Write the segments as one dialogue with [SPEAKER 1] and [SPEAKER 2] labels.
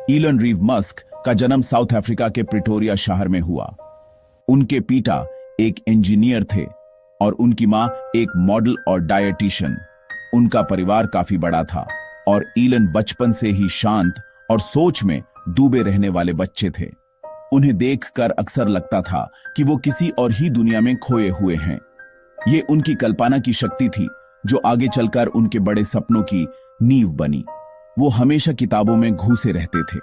[SPEAKER 1] Elon रीव Musk का जन्म south Africa के प्रिटोरिया शहर में हुआ। उनके पिता एक इंजीनियर थे और उनकी मां एक मॉडल और डायटीशियन। उनका परिवार काफी बड़ा था और इलन बचपन से ही शांत और सोच में डूबे रहने वाले बच्चे थे। उन्हें देखकर अक्सर लगता था कि वो किसी और ही दुनिया में खोए हुए हैं। ये उनकी कल्पना की शक्ति थी जो आगे चलकर उनके बड़े सपनों की नींव बनी। वो हमेशा किताबों में घुसे रहते थे।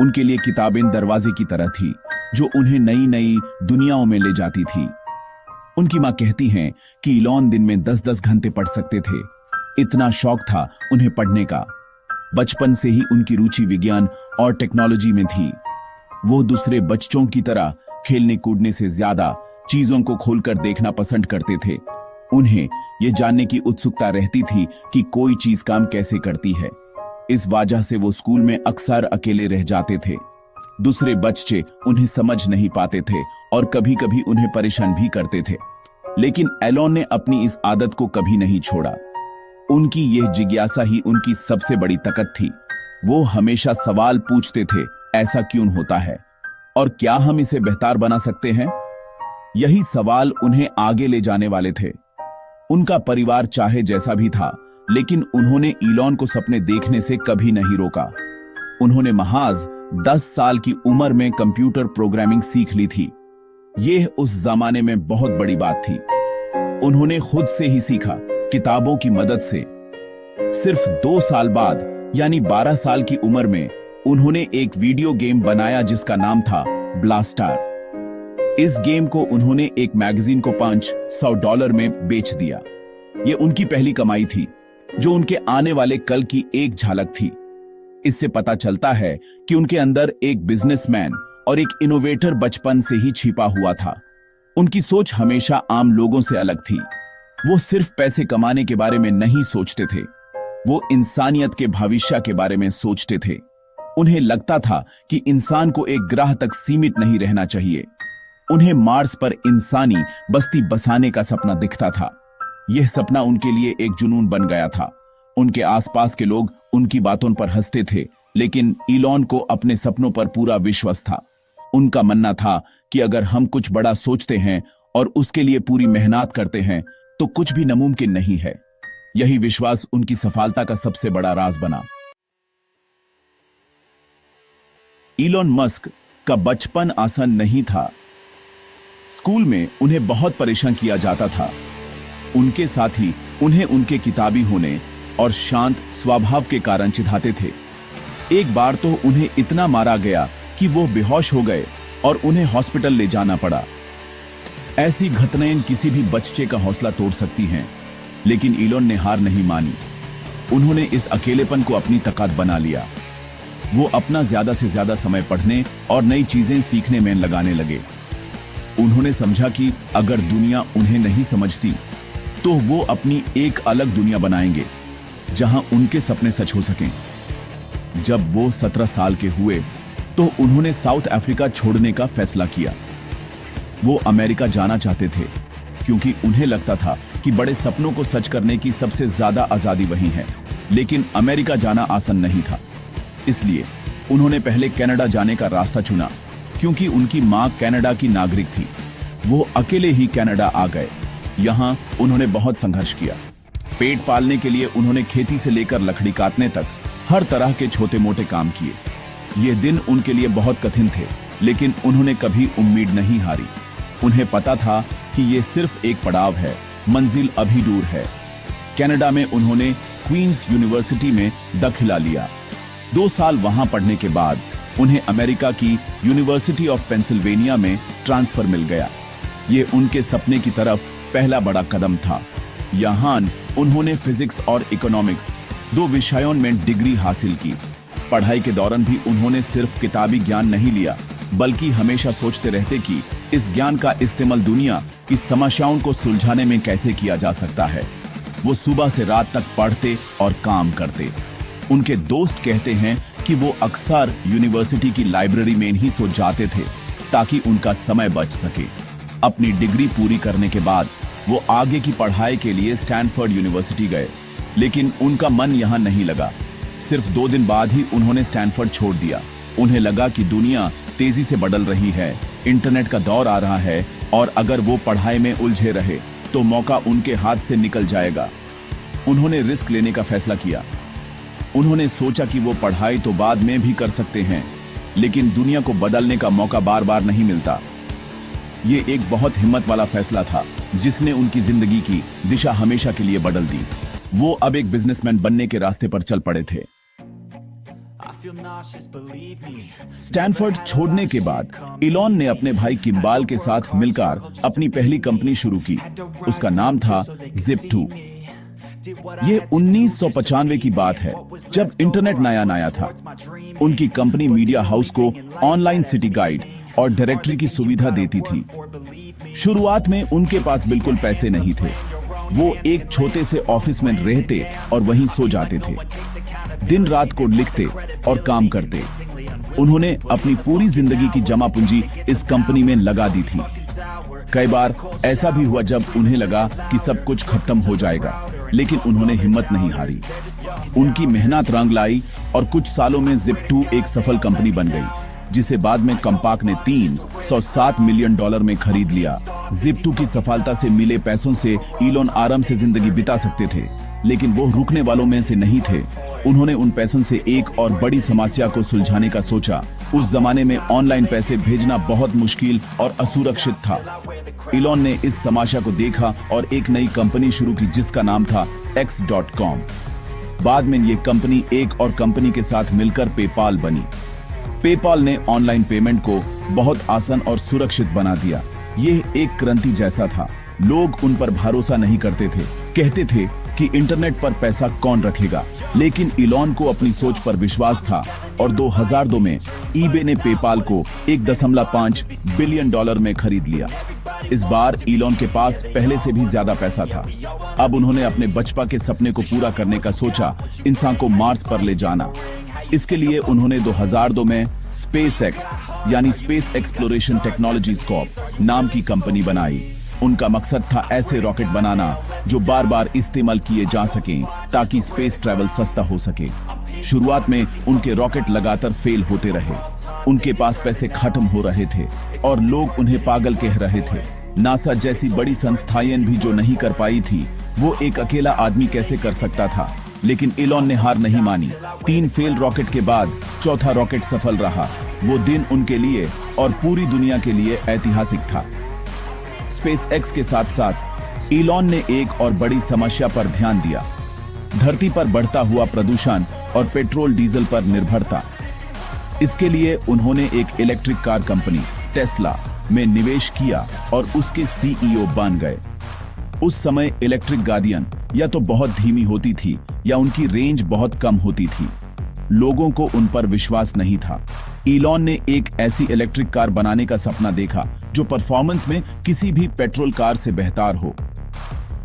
[SPEAKER 1] उनके लिए किताबें दरवाजे की तरह थी जो उन्हें नई नई दुनियाओं में ले जाती थी। उनकी मां कहती हैं कि इलॉन दिन में 10-10 घंटे पढ़ सकते थे। इतना शौक था उन्हें पढ़ने का। बचपन से ही उनकी रुचि विज्ञान और टेक्नोलॉजी में थी। वो दूसरे बच्चों की तरह खेलने कूदने से ज्यादा चीजों को खोलकर देखना पसंद करते थे। उन्हें यह जानने की उत्सुकता रहती थी कि कोई चीज काम कैसे करती है। इस वजह से वो स्कूल में अक्सर अकेले रह जाते थे। दूसरे बच्चे उन्हें समझ नहीं पाते थे और कभी कभी उन्हें परेशान भी करते थे। लेकिन एलोन ने अपनी इस आदत को कभी नहीं छोड़ा। उनकी यह जिज्ञासा ही उनकी सबसे बड़ी ताकत थी। वो हमेशा सवाल पूछते थे, ऐसा क्यों होता है और क्या हम इसे बेहतर बना सकते हैं? यही सवाल उन्हें आगे ले जाने वाले थे। उनका परिवार चाहे जैसा भी था, लेकिन उन्होंने इलॉन को सपने देखने से कभी नहीं रोका। उन्होंने महज 10 साल की उम्र में कंप्यूटर प्रोग्रामिंग सीख ली थी। यह उस जमाने में बहुत बड़ी बात थी। उन्होंने खुद से ही सीखा, किताबों की मदद से। सिर्फ 2 साल बाद यानी 12 साल की उम्र में उन्होंने एक वीडियो गेम बनाया जिसका नाम था ब्लास्टर। इस गेम को उन्होंने एक मैगजीन को $500 में बेच दिया। यह उनकी पहली कमाई थी जो उनके आने वाले कल की एक झलक थी। इससे पता चलता है कि उनके अंदर एक बिजनेसमैन और एक इनोवेटर बचपन से ही छिपा हुआ था। उनकी सोच हमेशा आम लोगों से अलग थी। वो सिर्फ पैसे कमाने के बारे में नहीं सोचते थे, वो इंसानियत के भविष्य के बारे में सोचते थे। उन्हें लगता था कि इंसान को एक ग्रह तक सीमित नहीं रहना चाहिए। उन्हें मार्स पर इंसानी बस्ती बसाने का सपना दिखता था। यह सपना उनके लिए एक जुनून बन गया था। उनके आसपास के लोग उनकी बातों पर हंसते थे, लेकिन इलॉन को अपने सपनों पर पूरा विश्वास था। उनका मानना था कि अगर हम कुछ बड़ा सोचते हैं और उसके लिए पूरी मेहनत करते हैं तो कुछ भी नामुमकिन नहीं है। यही विश्वास उनकी सफलता का सबसे बड़ा राज बना। इलॉन मस्क का बचपन आसान नहीं था। स्कूल में उन्हें बहुत परेशान किया जाता था। उनके साथी उन्हें उनके किताबी होने और शांत स्वभाव के कारण चिढ़ाते थे। एक बार तो उन्हें इतना मारा गया कि वो बेहोश हो गए और उन्हें हॉस्पिटल ले जाना पड़ा। ऐसी घटनाएं किसी भी बच्चे का हौसला तोड़ सकती हैं, लेकिन इलॉन ने हार नहीं मानी। उन्होंने इस अकेलेपन को अपनी ताकत बना लिया। वो अपना ज्यादा से ज्यादा समय पढ़ने और नई चीजें सीखने में लगाने लगे। उन्होंने समझा कि अगर दुनिया उन्हें नहीं समझती तो वो अपनी एक अलग दुनिया बनाएंगे जहां उनके सपने सच हो सकें। जब वो 17 साल के हुए तो उन्होंने साउथ अफ्रीका छोड़ने का फैसला किया। वो अमेरिका जाना चाहते थे क्योंकि उन्हें लगता था कि बड़े सपनों को सच करने की सबसे ज्यादा आजादी वहीं है। लेकिन अमेरिका जाना आसान नहीं था, इसलिए उन्होंने पहले कनाडा जाने का रास्ता चुना क्योंकि उनकी मां कनाडा की नागरिक थी। वो अकेले ही कनाडा आ गए। यहां उन्होंने बहुत संघर्ष किया। पेट पालने के लिए उन्होंने खेती से लेकर लकड़ी काटने तक हर तरह के छोटे मोटे काम किए। ये दिन उनके लिए बहुत कठिन थे, लेकिन उन्होंने कभी उम्मीद नहीं हारी। उन्हें पता था कि ये सिर्फ एक पड़ाव है, मंजिल अभी दूर है। कनाडा में उन्होंने क्वींस यूनिवर्सिटी में दाखिला लिया। 2 साल वहां पढ़ने के बाद उन्हें अमेरिका की यूनिवर्सिटी ऑफ पेंसिल्वेनिया में ट्रांसफर मिल गया। ये उनके सपने की तरफ पहला बड़ा कदम था। यहाँ उन्होंने फिजिक्स और इकोनॉमिक्स 2 विषयों में डिग्री हासिल की। पढ़ाई के दौरान भी उन्होंने सिर्फ किताबी ज्ञान नहीं लिया, बल्कि हमेशा सोचते रहते कि इस ज्ञान का इस्तेमाल दुनिया की समस्याओं को सुलझाने में कैसे किया जा सकता है। वो सुबह से रात तक पढ़ते और काम करते। उनके दोस्त कहते हैं कि वो अक्सर यूनिवर्सिटी की लाइब्रेरी में ही सो जाते थे ताकि उनका समय बच सके। अपनी डिग्री पूरी करने के बाद वो आगे की पढ़ाई के लिए स्टैनफोर्ड यूनिवर्सिटी गए, लेकिन उनका मन यहाँ नहीं लगा। सिर्फ 2 दिन बाद ही उन्होंने स्टैनफोर्ड छोड़ दिया। उन्हें लगा कि दुनिया तेजी से बदल रही है, इंटरनेट का दौर आ रहा है और अगर वो पढ़ाई में उलझे रहे तो मौका उनके हाथ से निकल जाएगा। उन्होंने रिस्क लेने का फैसला किया। उन्होंने सोचा कि वो पढ़ाई तो बाद में भी कर सकते हैं, लेकिन दुनिया को बदलने का मौका बार बार नहीं मिलता। ये एक बहुत हिम्मत वाला फैसला था जिसने उनकी जिंदगी की दिशा हमेशा के लिए बदल दी। वो अब एक बिजनेसमैन बनने के रास्ते पर चल पड़े थे। स्टैनफोर्ड छोड़ने के बाद इलॉन ने अपने भाई किम्बाल के साथ मिलकर अपनी पहली कंपनी शुरू की। उसका नाम था Zip2। ये 1995 की बात है, जब इंटरनेट नया था। उनकी कंपनी मीडिया हाउस को ऑनलाइन सिटी गाइड और डायरेक्टरी की सुविधा देती थी। शुरुआत में उनके पास बिल्कुल पैसे नहीं थे। वो एक छोटे से ऑफिस में रहते और वहीं सो जाते थे। दिन रात कोड लिखते और काम करते। उन्होंने अपनी पूरी जिंदगी की जमा पूंजी इस कंपनी में लगा दी थी। कई बार ऐसा भी हुआ जब उन्हें लगा कि सब कुछ खत्म हो जाएगा, लेकिन उन्होंने हिम्मत नहीं हारी। उनकी मेहनत रंग लाई और कुछ सालों में Zip2 एक सफल कंपनी बन गई, जिसे बाद में कंपाक ने $307 मिलियन में खरीद लिया। Zip2 की सफलता से मिले पैसों से इलॉन आराम से जिंदगी बिता सकते थे, लेकिन वो रुकने वालों में से नहीं थे। उन्होंने उन पैसों से एक और बड़ी समस्या को सुलझाने का सोचा। उस जमाने में ऑनलाइन पैसे भेजना बहुत मुश्किल और असुरक्षित था। इलॉन ने इस समस्या को देखा और एक नई कंपनी शुरू की जिसका नाम था X.com। बाद में ये कंपनी एक और कंपनी के साथ मिलकर पेपाल बनी। पेपाल ने ऑनलाइन पेमेंट को बहुत आसान और सुरक्षित बना दिया। यह एक क्रांति जैसा था। लोग उन पर भरोसा नहीं करते थे, कहते थे कि इंटरनेट पर पैसा कौन रखेगा, लेकिन इलॉन को अपनी सोच पर विश्वास था और 2002 में ईबे ने पेपाल को $1.5 बिलियन में खरीद लिया। इस बार इलॉन के पास पहले से भी ज्यादा पैसा था। अब उन्होंने अपने बचपन के सपने को पूरा करने का सोचा, इंसान को मार्स पर ले जाना। इसके लिए उन्होंने 2002 में SpaceX यानी स्पेस एक्सप्लोरेशन टेक्नोलॉजीज कॉर्प नाम की कंपनी बनाई। उनका मकसद था ऐसे रॉकेट बनाना जो बार बार इस्तेमाल किए जा सकें ताकि स्पेस ट्रैवल सस्ता हो सके। शुरुआत में उनके रॉकेट लगातार फेल होते रहे। उनके पास पैसे खत्म हो रहे थे और लोग उन्हें पागल कह रहे थे। नासा जैसी बड़ी संस्थाएं भी जो नहीं कर पाई थी, वो एक अकेला आदमी कैसे कर सकता था। लेकिन इलॉन ने हार नहीं मानी। 3 फेल रॉकेट के बाद चौथा रॉकेट सफल रहा। वो दिन उनके लिए और पूरी दुनिया के लिए ऐतिहासिक था। SpaceX के साथ साथ इलॉन ने एक और बड़ी समस्या पर ध्यान दिया, धरती पर बढ़ता हुआ प्रदूषण और पेट्रोल डीजल पर निर्भरता। इसके लिए उन्होंने एक इलेक्ट्रिक कार कंपनी टेस्ला में निवेश किया और उसके CEO बन गए। उस समय इलेक्ट्रिक गाड़ियां या तो बहुत धीमी होती थी या उनकी रेंज बहुत कम होती थी। लोगों को उन पर विश्वास नहीं था। इलॉन ने एक ऐसी इलेक्ट्रिक कार बनाने का सपना देखा जो परफॉर्मेंस में किसी भी पेट्रोल कार से बेहतर हो।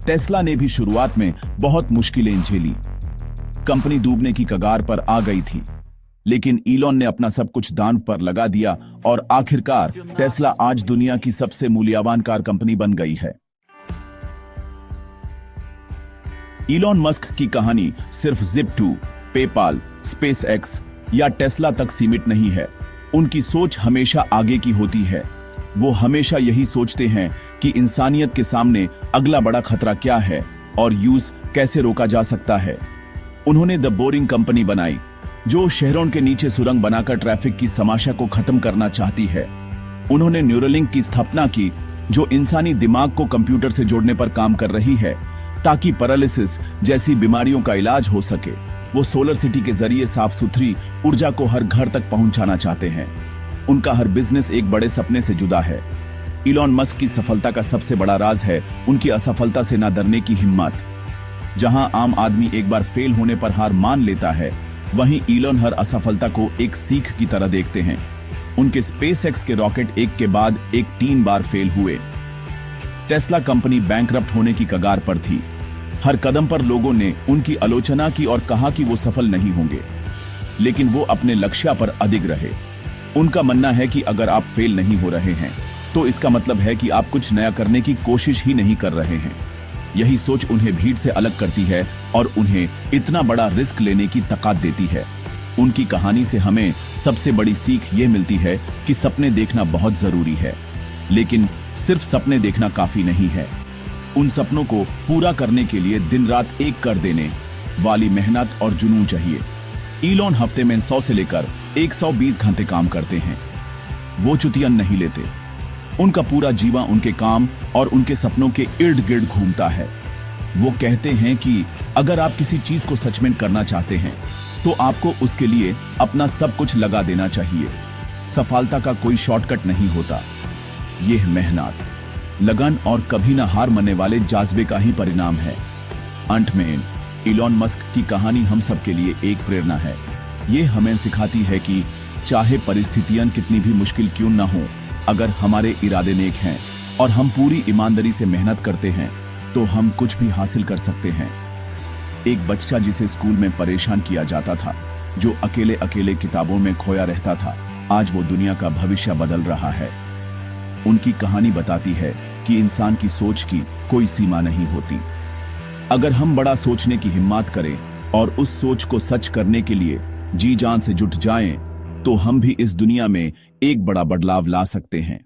[SPEAKER 1] टेस्ला ने भी शुरुआत में बहुत मुश्किलें झेली। कंपनी डूबने की कगार पर आ गई थी, लेकिन इलॉन ने अपना सब कुछ दांव पर लगा दिया और आखिरकार टेस्ला आज दुनिया की सबसे मूल्यवान कार कंपनी बन गई है। इलॉन मस्क की कहानी सिर्फ Zip2, पेपाल, SpaceX या टेस्ला तक सीमित नहीं है। उनकी सोच हमेशा आगे की होती है। वो हमेशा यही सोचते हैं कि इंसानियत के सामने अगला बड़ा खतरा क्या है और यूज कैसे रोका जा सकता है। उन्होंने द बोरिंग कंपनी बनाई, जो शहरों के नीचे सुरंग बनाकर ट्रैफिक की समस्या को खत्म करना चाहती है। उन्होंने न्यूरोलिंक की स्थापना की, जो इंसानी दिमाग को कंप्यूटर से जोड़ने पर काम कर रही है ताकि पैरालिसिस जैसी बीमारियों का इलाज हो सके। वो सोलर सिटी के जरिए साफ सुथरी ऊर्जा को हर घर तक पहुंचाना चाहते हैं। उनका हर बिजनेस एक बड़े सपने से जुड़ा है। इलॉन मस्क की सफलता का सबसे बड़ा राज है उनकी असफलता से न डरने की हिम्मत। जहां आम आदमी एक बार फेल होने पर हार मान लेता है, वहीं इलॉन हर असफलता को एक सीख की तरह देखते हैं। उनके SpaceX के रॉकेट एक के बाद एक 3 बार फेल हुए। टेस्ला कंपनी बैंकरप्ट होने की कगार पर थी। हर कदम पर लोगों ने उनकी आलोचना की और कहा कि वो सफल नहीं होंगे, लेकिन वो अपने लक्ष्य पर अडिग रहे। उनका मानना है कि अगर आप फेल नहीं हो रहे हैं तो इसका मतलब है कि आप कुछ नया करने की कोशिश ही नहीं कर रहे हैं। यही सोच उन्हें भीड़ से अलग करती है और उन्हें इतना बड़ा रिस्क लेने की ताकत देती है। उनकी कहानी से हमें सबसे बड़ी सीख ये मिलती है कि सपने देखना बहुत जरूरी है, लेकिन सिर्फ सपने देखना काफी नहीं है। उन सपनों को पूरा करने के लिए दिन रात एक कर देने वाली मेहनत और जुनून चाहिए। इलॉन हफ्ते में 100 से लेकर 120 घंटे काम करते हैं। वो चुतियन नहीं लेते। उनका पूरा जीवन उनके काम और उनके सपनों के इर्द गिर्द घूमता है। वो कहते हैं कि अगर आप किसी चीज को सच में करना चाहते हैं तो आपको उसके लिए अपना सब कुछ लगा देना चाहिए। सफलता का कोई शॉर्टकट नहीं होता। यह मेहनत, लगन और कभी ना हार मानने वाले जाज्बे का ही परिणाम है। अंत में इलॉन मस्क की कहानी हम सबके लिए एक प्रेरणा है। ये हमें सिखाती है कि चाहे परिस्थितियां कितनी भी मुश्किल क्यों ना हो, अगर हमारे इरादे नेक हैं और हम पूरी ईमानदारी से मेहनत करते हैं तो हम कुछ भी हासिल कर सकते हैं। एक बच्चा जिसे स्कूल में परेशान किया जाता था, जो अकेले अकेले किताबों में खोया रहता था, आज वो दुनिया का भविष्य बदल रहा है। उनकी कहानी बताती है कि इंसान की सोच की कोई सीमा नहीं होती। अगर हम बड़ा सोचने की हिम्मत करें और उस सोच को सच करने के लिए जी जान से जुट जाएं, तो हम भी इस दुनिया में एक बड़ा बदलाव ला सकते हैं।